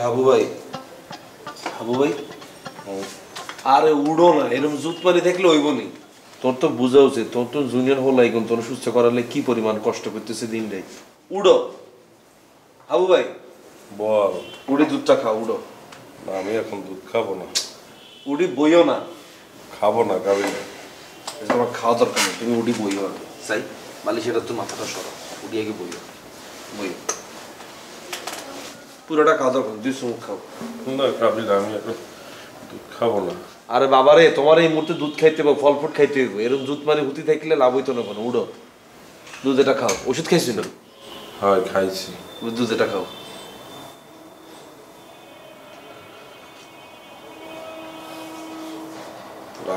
হাবু ভাই, হাবু ভাই, আরে উড়ো না, এরকম জুত পানি থাকলে হইব নি। তোর তো বুঝা উচিত, তোর তো জুনিয়র হল এখন, তোর সুস্থ করালে কি পরিমাণ কষ্ট করতেছে দিন রাত। উড়ো হাবু ভাই, বল। উড়ি দুধটা খাও, উড়ো। আমি এখন দুধ খাবো না। উড়ি বইও না, খাবো না, খাবি না। তোমার খাওয়া দরকার নেই, তুমি উড়ি বইও আর চাই মালি, সেটা তো মাথাটা সরা, উড়ি আগে বইও, বইও পুরোটা খাওয়া দরকার, দুই চুমুক খাও। না খাবি না, আমি এখন দুধ খাবো না। আরে বাবারে, তোমার এই মুহূর্তে দুধ খাইতে হবে, ফল ফ্রুট খাইতে হবে, এরকম দুধ মানে হুতি থাকলে লাভ হইতো না কোনো। উড়ো, দুধ এটা খাও। ওষুধ খাইছিল? হ্যাঁ খাইছি। দুধ এটা খাও।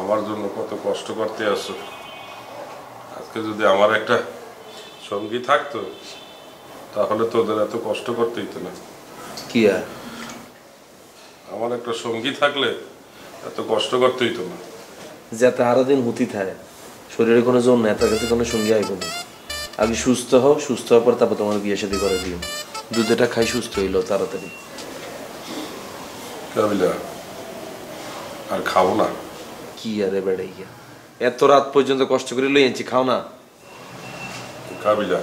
আমার জন্য কত কষ্ট করতে আসো। আজকে যদি আমার একটা সঙ্গী থাকতো তাহলে তোদের এত কষ্ট করতে হইতো না। কি আর আমার একটা সঙ্গী থাকলে এত কষ্ট করতে হইতো না। যাতে আরো দিন হুতি থাকে, শরীরে কোনো জোর নেই, তার কাছে কোনো সঙ্গী আইব না। আগে সুস্থ হও, সুস্থ হওয়ার পর তারপর তোমার বিয়ে শাদী করে দিও। দুধ এটা খাই সুস্থ হইলো তাড়াতাড়ি। কাবিলা, আর খাবো না। কি আরে বেড়াই গিয়া, এত রাত পর্যন্ত কষ্ট করে লই আনছি, খাও না। কাবিলা,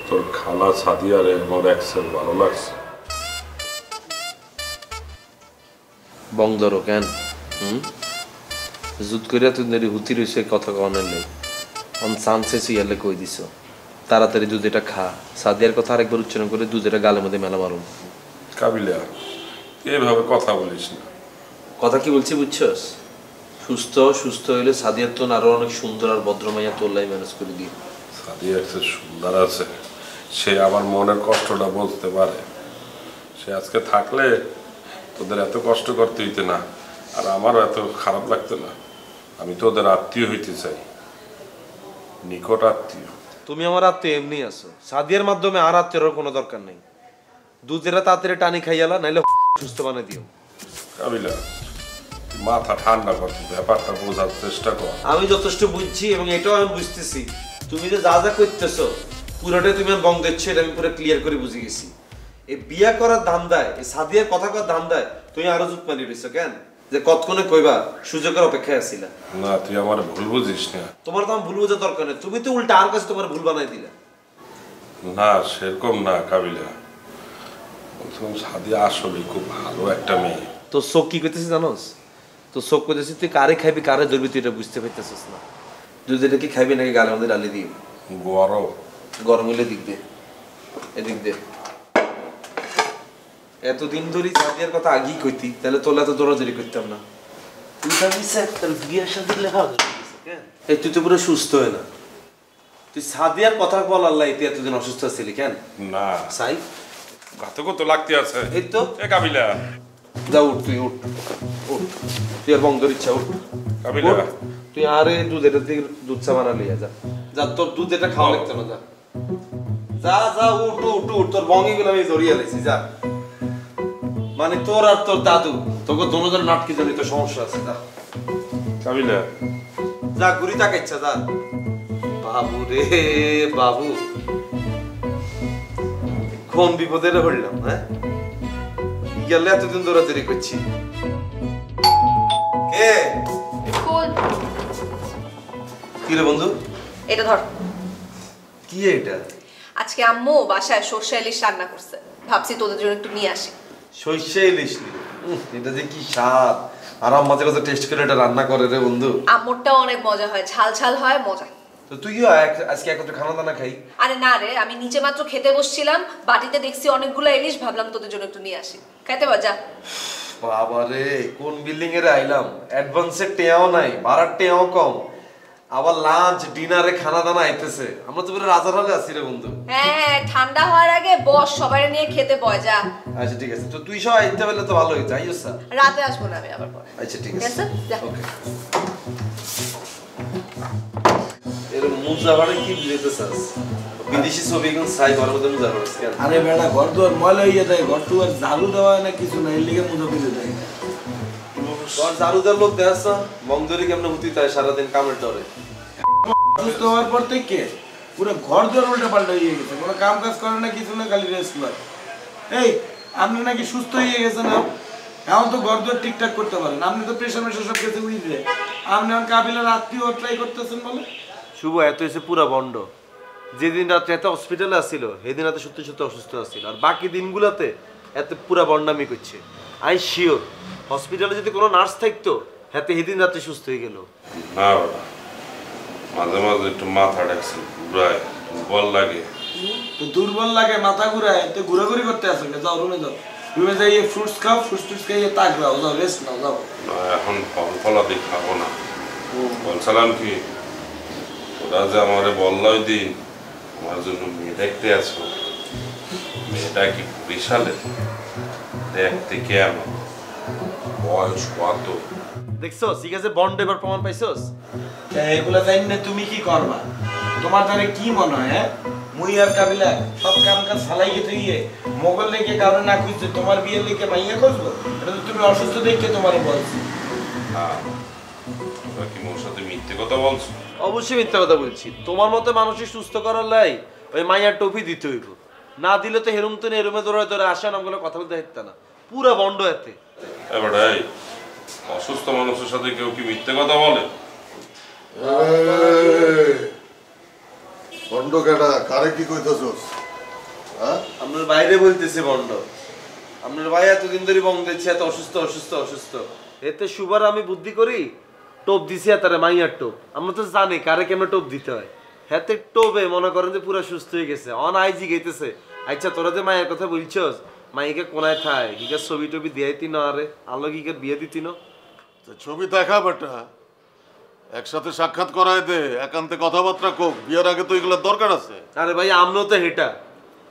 তোর খালা সাদিয়ারে আমার একসাথে ভালো লাগছে। বং ধরো কেন? জুত করিয়া তুই নেরি হুতি রয়েছে কথা কনের নেই, অন চান্সে ইয়ালে কই দিছ। তাড়াতাড়ি দুধ এটা খা। সাদিয়ার কথা আরেকবার উচ্চারণ করে দুধ এটা গালের মধ্যে মেলা মারুন। কাবিলা, এইভাবে কথা বলিস না। কথা কি বলছি বুঝছস? সুস্থ সুস্থ হইলে সাদিয়ার তো আরো অনেক সুন্দর আর ভদ্রমাইয়া তোল্লাই ম্যানেজ করে দিই। সাদিয়া একটা সুন্দর আছে, সে আমার মনের কষ্টটা বলতে পারে। সে আজকে থাকলে তোদের এত কষ্ট করতে হইতে না, আর আমারও এত খারাপ লাগতো না। আমি তোদের আত্মীয় হইতে চাই, নিকট আত্মীয়। তুমি আমার আত্মীয় এমনি আছো, সাদিয়ার মাধ্যমে আর আত্মীয়র কোনো দরকার নেই। দুধেরা তাড়াতাড়ি টানি খাইয়ালা, নাইলে সুস্থ বানিয়ে দিও। কাবিলা, মাথা ঠান্ডা কর, ব্যাপারটা বোঝার চেষ্টা কর। আমি যথেষ্ট বুঝছি এবং এটাও আমি বুঝতেছি, তুমি যে যা যা করতেছো পুরোটাই তুমি বং দিচ্ছ, এটা আমি পুরো ক্লিয়ার করে বুঝে গেছি। এই বিয়া করার ধান্দায়, এই সাদিয়ার কথা করার ধান্দায় তুমি আরো জুত মারি রয়েছো কেন? যে কতক্ষণে কইবা সুযোগের অপেক্ষায় আছিলা। না, তুই আমার ভুল বুঝিস না। তোমার তো আমার ভুল বোঝার দরকার নেই, তুমি তো উল্টা আর কাছে তোমার ভুল বানাই দিলা। না সেরকম না কাবিলা, সাদিয়া আসলে খুব ভালো একটা মেয়ে। তো চোখ কি করতেছি জানোস? তো চোখ করতেছি তুই কারে খাইবি কারে ধরবি তুই এটা বুঝতে পারতেছিস না। যদি এটা কি খাইবি নাকি গালের মধ্যে ডালি দিই? গরম গরম হইলে দিক দে, এদিক দে। এতদিন ধরে সাদিয়ার কথা আগেই কইতি, তাহলে তোলা এত দৌড়াদৌড়ি করতাম না। তুই বিয়ের সাথে লেখা এই তুই তো পুরো সুস্থ হয় না। তুই সাদিয়ার কথা বল, আল্লাহ তুই এতদিন অসুস্থ ছিলি কেন? না সাই ঘাতকও তো লাগতে আছে। এই তো এ কাবিলা, যা উঠ, তুই উঠ উঠ, তুই আর বন্ধর ইচ্ছা উঠ। কাবিলা, তুই আরে দুধ এটা থেকে দুধ চা বানা লিয়া যা, যা তোর দুধ এটা খাওয়া লাগতো না, যা যা যা উঠ উঠ উঠ, তোর বঙ্গি গুলো আমি জড়িয়ে লাইছি, যা। মানে তোর আর তোর দাদু তোকে দোনোজন নাটকি জড়িত সমস্যা আছে, যা কাবিলা, যা ঘুরি তাকাইছা, যা। বাবু রে বাবু, কোন বিপদে হইলাম? হ্যাঁ গেলে এতদিন দৌড়াদৌড়ি করছি। কে কি রে বন্ধু? এটা ধর। কি এটা? আজকে আম্মু বাসায় সর্ষে ইলিশ রান্না করছে, ভাবছি তোদের জন্য একটু নিয়ে আসি। সর্ষে ইলিশ? এটা যে কি স্বাদ, আর মাঝে মাঝে টেস্ট করে এটা রান্না করে রে বন্ধু। আম্মুরটাও অনেক মজা হয়, ঝাল ঝাল হয়, মজা। তো তুইও আজকে একত্রে খানা দানা খাই। আরে না রে, আমি নিচে মাত্র খেতে বসছিলাম, বাটিতে দেখছি অনেকগুলো ইলিশ, ভাবলাম তোদের জন্য একটু নিয়ে আসি, খাইতে পার যা। বাবারে, কোন বিল্ডিং এর আইলাম, অ্যাডভান্সের টেয়াও নাই, ভাড়ার টেয়াও কম, আবার লাঞ্চ ডিনারে খানা দানা আইতেছে। আমরা তো পুরো রাজার হলে আছি রে বন্ধু। হ্যাঁ হ্যাঁ, ঠান্ডা হওয়ার আগে বস, সবাই নিয়ে খেতে বয় যা। আচ্ছা ঠিক আছে, তো তুই সব আইতে পারলে তো ভালো হইতো। আইও স্যার, রাতে আসবো না আমি আবার পরে। আচ্ছা ঠিক আছে, যা। ওকে। এর মুজা ভাড়া কি বুঝাইতেছাস? বিদেশি ছবি কোন সাই ঘরের মধ্যে মুজা ভাড়া কেন? আরে বেটা, ঘর দুয়ার ময়লা হইয়া যায়, ঘর দুয়ার ঝাড়ু দেওয়া না কিছু না, এর লিগে মুজা ফিরে যায়। তোর জারুদার লোক দেখাস না, বংদরি কেমন হুতি তাই সারাদিন কামের ডরে। সুস্থ হওয়ার পর থেকে পুরো ঘর দুয়ার উল্টা পাল্টা হয়ে গেছে, কোনো কাম কাজ করে না, কিছু না, খালি রেস্ট করে। এই আপনি নাকি সুস্থ হয়ে গেছেন না? এখন তো ঘর দুয়ার ঠিকঠাক করতে পারেন, আপনি তো প্রেশার মেশার সব কিছু উইলে আপনি এখন কাবিলার আত্মীয় ট্রাই করতেছেন বলে। শুভ এত এসে পুরা বন্ড। যেদিন রাত্রে এত হসপিটালে আসছিল সেদিন রাতে সত্যি সত্যি অসুস্থ আসছিল, আর বাকি দিনগুলোতে এত পুরা বন্ডামি করছে। আই শিওর হসপিটালে যদি কোনো নার্স থাকতো হাতে সেদিন রাত্রে সুস্থ হয়ে গেল। না বাবা, মাঝে মাঝে একটু মাথা ডাকছে, ঘুরায়, বল লাগে। তো দুর্বল লাগে, মাথা ঘুরায়, তো ঘোরাঘুরি করতে আসে, যাও রুমে যাও, রুমে যাই ফ্রুটস খাও, ফ্রুটস খাইয়ে তাক দাও, যাও রেস্ট নাও, যাও। না এখন ফল ফলাদি খাবো না। বলছিলাম কি, ওরা যে আমারে বলল ওই দিন আমার জন্য মেয়ে দেখতে আছো, মেয়েটা কি বিশালে দেখতে কেমন, বয়স কত? দেখছো ঠিক আছে বন্ড এবার প্রমাণ পাইছোস? এগুলা জানি না তুমি কি করবা, তোমার দ্বারা কি মনে হয়? হ্যাঁ, মুই আর কাবিলা সব কাম কাজ ফালাই গেতে গিয়ে মোগল লেগে কারণে না খুঁজছে, তোমার বিয়ে লেগে মাইয়া খুঁজবো? এটা তো তুমি অসুস্থ দেখে তোমার বলছি। তোমরা কি মোর সাথে মিথ্যে কথা বলছো? অবশ্যই মিথ্যা কথা বলছি। তোমার মতো মানুষের সুস্থ করার লাই ওই মাইয়ার টপি দিতে হইব, না দিলে তো হেরুম তো এরুমে দৌড়ে দৌড়ে আসে না, আমগুলো কথা বলতে হেঁটতে না, পুরা বন্ড এতে। এবার এই অসুস্থ মানুষের সাথে কেউ কি মিথ্যে কথা বলে? বন্ড কেডা, কারে কি কইতাছস? হ্যাঁ, আপনার বাইরে বলতেছে বন্ড। আপনার ভাই এতদিন ধরে বং দিচ্ছে এত অসুস্থ অসুস্থ অসুস্থ, এতে সুবার আমি বুদ্ধি করি টোপ দিছি তারে মাইয়ার টোপ। আমরা তো জানি কারে কেমন টোপ দিতে হয়, হাতে টোপে মনে করেন যে পুরো সুস্থ হয়ে গেছে। অন আইজি গেতেছে, আচ্ছা তোরা যে মায়ের কথা বলছস, মাইকে কোনায় থায় কিকে ছবি টবি দিয়াইতি না, আরে আলো কিকে বিয়ে দিতি না? তো ছবি দেখা বেটা, একসাথে সাক্ষাৎ করায় দে, একান্তে কথাবার্তা কোক, বিয়ের আগে তো এগুলোর দরকার আছে। আরে ভাই আমরাও তো হেটা,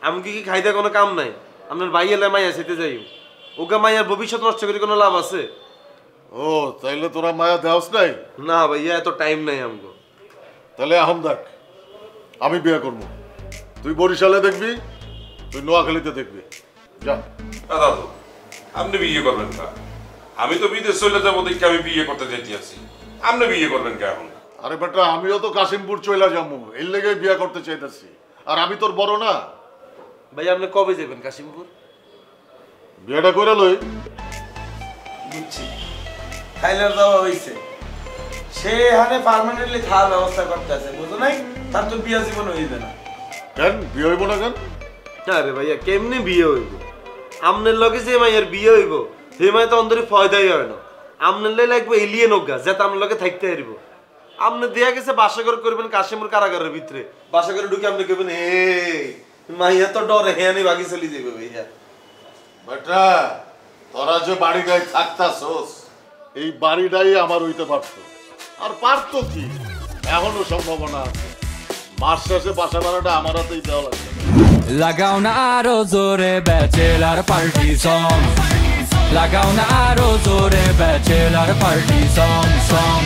আমি কি খাইতে কোনো কাম নাই? আপনার ভাই এলে মাইয়া সেতে যাই, ওকে মাইয়ার ভবিষ্যৎ নষ্ট করে কোনো লাভ আছে? ও তাইলে তোরা মায়া দেওস নাই? না ভাইয়া এত টাইম নাই আমগো। তাহলে আহম দেখ, আমি বিয়ে করবো, তুই বরিশালে দেখবি, তুই নোয়াখালীতে দেখবি, যা। দাদু আপনি বিয়ে করবেন না? আমি তো বিদেশ চলে যাবো দেখি আমি বিয়ে করতে যেতে আছি, আপনি বিয়ে করবেন কে এখন? আরে বেটা আমিও তো কাশিমপুর চলে যাবো, এর লেগে বিয়ে করতে চাইতেছি। আর আমি তোর বড় না? ভাই আপনি কবে যাবেন কাশিমপুর? বিয়েটা করে লই। বুঝছি, থাইল্যান্ড যাওয়া হয়েছে, সে এখানে পার্মানেন্টলি খাওয়ার ব্যবস্থা করতে আছে, বুঝো নাই? তার তো বিয়া জীবন হইবে না। কেন বিয়ে হইব না কেন? আরে ভাইয়া কেমনে বিয়ে হইব? আমনের লগে যে মাইয়ার বিয়ে হইব হে মাই তো অন্তরে ফয়দাই হয় না। আমনের লাই লাগবে এলিয়েন হোক গা, যাতে আমনের লগে থাকতে পারবো। আপনি দেয়া গেছে বাসাঘর করবেন কাশিমুর কারাগারের ভিতরে, বাসাঘরে ঢুকে আপনি কইবেন এ মাইয়া তো ডরে হেয়ানি বাকি চলে যাবে ভাইয়া। বেটা তোরা যে বাড়িটাই থাকতাছস, এই বাড়িটাই আমার হইতে পারতো। আর পারতো কি, এখনো সম্ভাবনা আছে, মাস শেষে বাসা ভাড়াটা আমার হাতেই দেওয়া লাগবে। লাগাও না আরো জোরে ব্যাচেলার পার্টি সং, লাগাও না আরো জোরে ব্যাচেলার পার্টি সং সং।